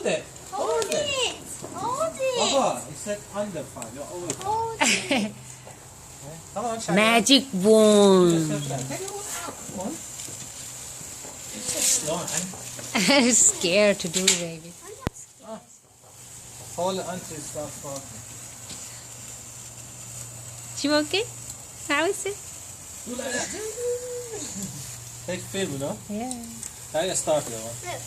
it. Hold it. Hold it. Baba, it said under 5. You're over 5. Hold it. Come on, Shaggy. Magic wand. Take it all out. Come on. It's a slime. Scared to do, baby. I'm not scared. Hold it until it starts sparkling. You okay? How is it? Do like that. Take film, you know? Yeah. I get started, one. Look.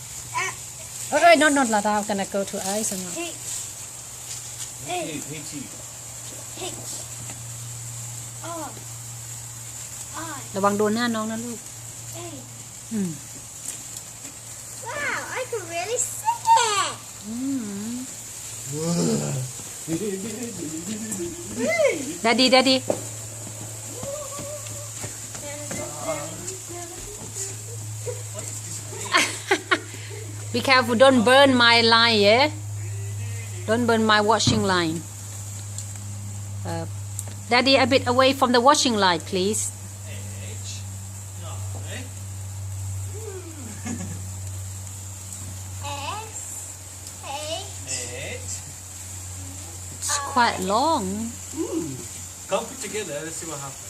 Oh, not like that. I'm gonna go to ice or not. H. Hey, H. H. H. R. I. ระวังโดนหน้าน้องนะลูก A. อืม Wow, I can really sing it. อืม Daddy Be careful, don't burn my line, yeah? Don't burn my washing line. Daddy, a bit away from the washing line, please. H. No, eh? S. A. H. It's quite long. Come put together, let's see what happens.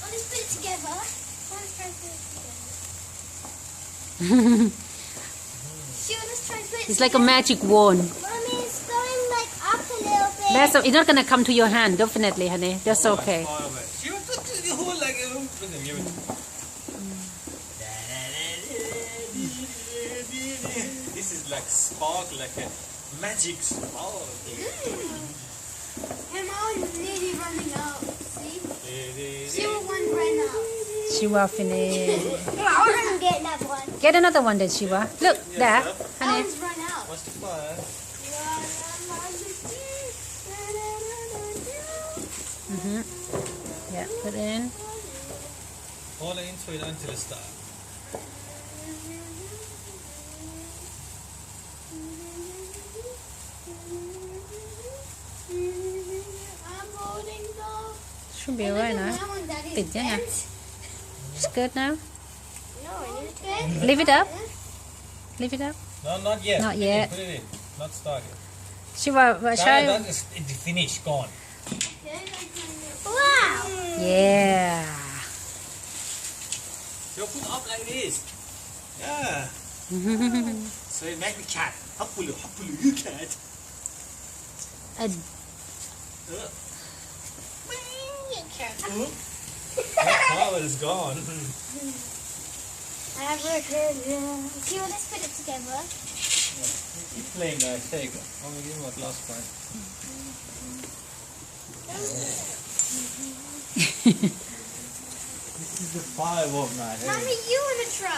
Oh, let's put it together. Let's try to put it together. Sure, let's try to put it It's like a together. magic wand. Mommy, it's going like up a little bit. It's not gonna come to your hand, definitely, honey. That's okay. Far away. She wants to do the whole like give it. This is like spark, like a magic spark. And mine's nearly running out. See? See what one ran out. Shiva finish. I'm gonna get another one. Get another one then, Shiva. Look, there, That honey. one's run out. What's the fire? Yeah, put in. Hold it into it until it starts. I'm holding the. Should be alright now. That one that is Bit, yeah. bent. It's good now. No, I need to bend. Leave it up. Leave it up. No, not yet. Not Put it yet. in, put it in. Not started. Shiva, Shall show. it's finished, gone. Wow. Yeah. You put up like this. Yeah. So it make me cat. Hopefully, you cat. A That power is gone. See, well, let's put it together. Keep playing, guys. Take it. I'm gonna give him a glass point. This is the firework night. Mommy, you want to try?